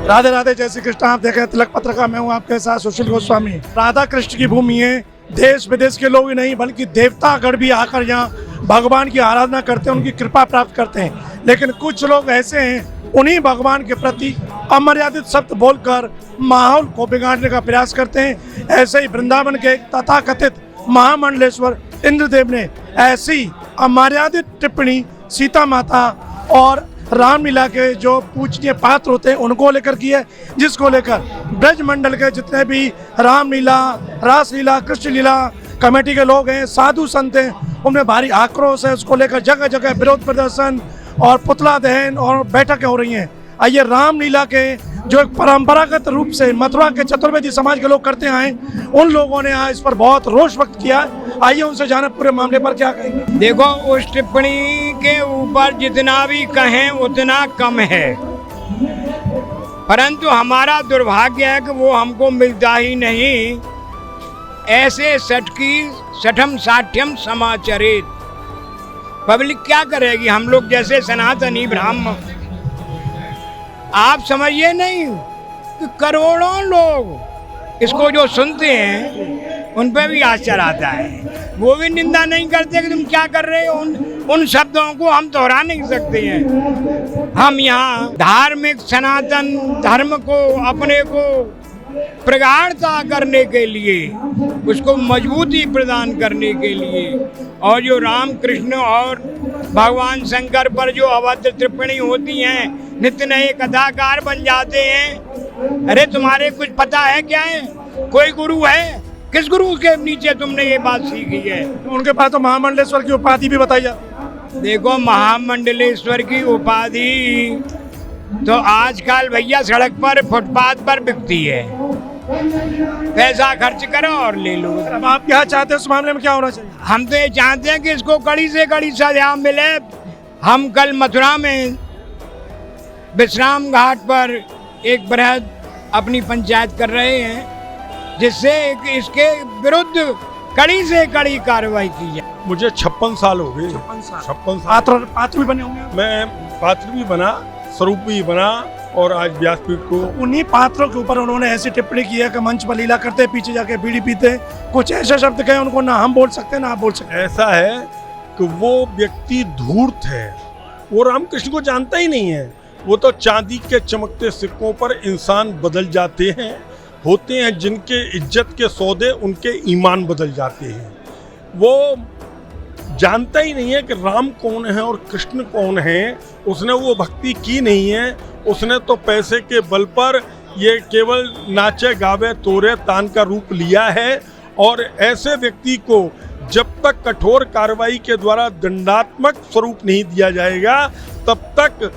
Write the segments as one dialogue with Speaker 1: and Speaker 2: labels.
Speaker 1: राधे राधे, जय श्री कृष्ण। आप देखें तिलक पत्रिका, मैं हूँ आपके साथ सुशील गोस्वामी। राधा कृष्ण की भूमि है, देश विदेश के लोग ही नहीं बल्कि देवतागण भी आकर यहाँ भगवान की आराधना करते हैं, उनकी कृपा प्राप्त करते हैं। लेकिन कुछ लोग ऐसे हैं, उन्हीं भगवान के प्रति अमर्यादित शब्द बोलकर माहौल को बिगाड़ने का प्रयास करते हैं। ऐसे ही वृंदावन के तथाकथित महामंडलेश्वर इंद्रदेव ने ऐसी अमर्यादित टिप्पणी सीता माता और रामलीला के जो पूजनीय पात्र होते हैं उनको लेकर की है, जिसको लेकर ब्रज मंडल के जितने भी रामलीला, रासलीला, कृष्ण लीला कमेटी के लोग हैं, साधु संत हैं, उनमें भारी आक्रोश है। उसको लेकर जगह जगह विरोध प्रदर्शन और पुतला दहन और बैठकें हो रही हैं। आइए रामलीला के जो एक परंपरागत रूप से मथुरा के चतुर्वेदी समाज के लोग करते आए, उन लोगों ने आज इस पर बहुत रोष व्यक्त किया। आइए उनसे जाने पूरे मामले पर क्या कहेंगे।
Speaker 2: देखो, उस टिप्पणी के ऊपर जितना भी कहें उतना कम है, परंतु हमारा दुर्भाग्य है कि वो हमको मिलता ही नहीं। ऐसे सठम साठ्यम समाचरित पब्लिक क्या करेगी? हम लोग जैसे सनातनी ब्राह्मण, आप समझिए नहीं कि करोड़ों लोग इसको जो सुनते हैं उन पे भी आश्चर्य आता है। वो भी निंदा नहीं करते कि तुम क्या कर रहे हो। उन शब्दों को हम दोहरा नहीं सकते हैं। हम यहाँ धार्मिक सनातन धर्म को, अपने को प्रगाढ़ता करने के लिए, उसको मजबूती प्रदान करने के लिए, और जो राम कृष्ण और भगवान शंकर पर जो अभद्र टिप्पणी होती हैं, नित्य नए कथाकार बन जाते हैं। अरे तुम्हारे कुछ पता है क्या है? कोई गुरु है? किस गुरु के नीचे तुमने ये बात सीखी है?
Speaker 1: उनके पास तो महामंडलेश्वर की उपाधि भी बताई जाती है।
Speaker 2: देखो, महामंडलेश्वर की उपाधि तो आजकल भैया सड़क पर, फुटपाथ पर बिकती है। पैसा खर्च करो और ले लो।
Speaker 1: अब आप क्या चाहते हैं, इस मामले में क्या होना चाहिए?
Speaker 2: हम तो ये चाहते हैं कि इसको कड़ी से कड़ी सजा मिले। हम कल मथुरा में विश्राम घाट पर एक बृहद अपनी पंचायत कर रहे हैं, जिससे इसके विरुद्ध कड़ी से कड़ी कार्रवाई की जाए।
Speaker 3: मुझे 56 साल हो गए। 56 साल
Speaker 1: पात्र भी बने होंगे।
Speaker 3: मैं पात्र भी बना, स्वरूप भी बना, और आज व्यासपीठ को
Speaker 1: उन्हीं पात्रों के ऊपर उन्होंने ऐसी टिप्पणी की है कि मंच पर लीला करते, पीछे जाके बीड़ी पीते, कुछ ऐसे शब्द कहे उनको ना हम बोल सकते ना आप बोल सकते।
Speaker 3: ऐसा है कि वो व्यक्ति धूर्त है, वो रामकृष्ण को जानता ही नहीं है। वो तो चांदी के चमकते सिक्कों पर इंसान बदल जाते हैं, होते हैं जिनके इज्जत के सौदे उनके ईमान बदल जाते हैं। वो जानता ही नहीं है कि राम कौन है और कृष्ण कौन है। उसने वो भक्ति की नहीं है। उसने तो पैसे के बल पर ये केवल नाचे गावे तोरे तान का रूप लिया है। और ऐसे व्यक्ति को जब तक कठोर कार्रवाई के द्वारा दंडात्मक स्वरूप नहीं दिया जाएगा, तब तक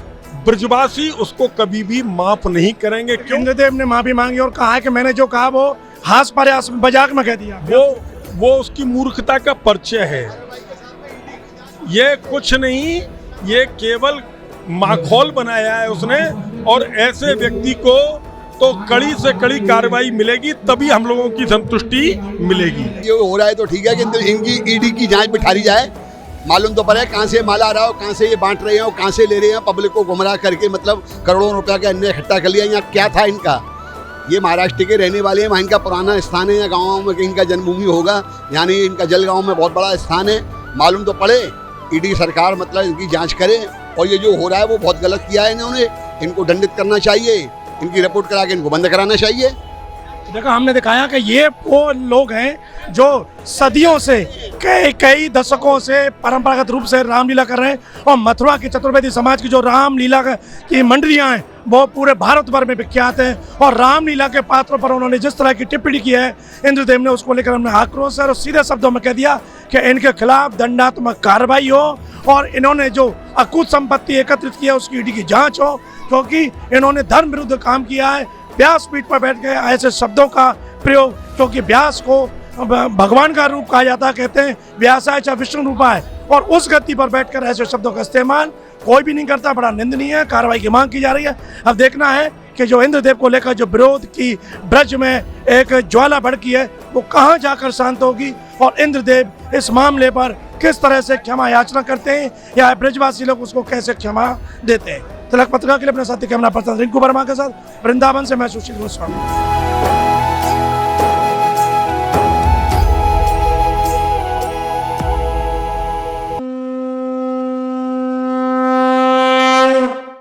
Speaker 3: ब्रजवासी उसको कभी भी माफ नहीं करेंगे।
Speaker 1: इंद्रदेव ने माफी मांगी और कहा है कि मैंने जो कहा वो हास्य प्रयास मजाक में कह दिया।
Speaker 3: वो उसकी मूर्खता का परिचय है। ये कुछ नहीं, ये केवल माखौल बनाया है उसने। और ऐसे व्यक्ति को तो कड़ी से कड़ी कार्रवाई मिलेगी, तभी हम लोगों की संतुष्टि मिलेगी।
Speaker 4: ये हो रहा है तो ठीक है कि इनकी ईडी की जांच बिठाई जाए। मालूम तो पड़े कहाँ से माल आ रहा हो, कहाँ से ये बांट रहे हैं, कहाँ से ले रहे हैं, पब्लिक को गुमराह करके मतलब करोड़ों रुपया का अन्य इकट्ठा कर लिया। यहाँ क्या था इनका? ये महाराष्ट्र के रहने वाले हैं, वहाँ इनका पुराना स्थान है, या गाँव में इनका जन्मभूमि होगा, यानी इनका जलगांव में बहुत बड़ा स्थान है। मालूम तो पड़े, ईडी सरकार मतलब इनकी जांच करे। और ये जो हो रहा है वो बहुत गलत किया है इन्होंने, इनको दंडित करना चाहिए, इनकी रिपोर्ट करा के इनको बंद कराना चाहिए।
Speaker 1: देखो, हमने दिखाया कि ये वो लोग हैं जो सदियों से, कई दशकों से परंपरागत रूप से रामलीला कर रहे हैं। और मथुरा की चतुर्वेदी समाज की जो रामलीला की मंडलियां हैं वो पूरे भारत भर में विख्यात हैं। और रामलीला के पात्रों पर उन्होंने जिस तरह की टिप्पणी की है इंद्रदेव ने, उसको लेकर हमने आक्रोश और सीधे शब्दों में कह दिया कि इनके खिलाफ दंडात्मक कार्रवाई हो और इन्होंने जो अकुत संपत्ति एकत्रित की है उसकी ईडी की जांच हो, क्योंकि इन्होंने धर्म विरुद्ध काम किया है। व्यासपीठ पर बैठ गए ऐसे शब्दों का प्रयोग, क्योंकि व्यास को भगवान का रूप कहा जाता है, कहते हैं व्यासाय च विष्णु रूपाय, और उस गति पर बैठकर ऐसे शब्दों का इस्तेमाल कोई भी नहीं करता। बड़ा निंदनीय है, कार्रवाई की मांग की जा रही है। अब देखना है कि जो इंद्रदेव को लेकर जो विरोध की ब्रज में एक ज्वाला भड़की है वो कहाँ जाकर शांत होगी, और इंद्रदेव इस मामले पर किस तरह से क्षमा याचना करते हैं या ब्रजवासी लोग उसको कैसे क्षमा देते हैं। तिलक पत्रिका के लिए अपने साथी कैमरा पर्सन रिंकू वर्मा के साथ वृंदावन से मैं सुशील गोस्वामी।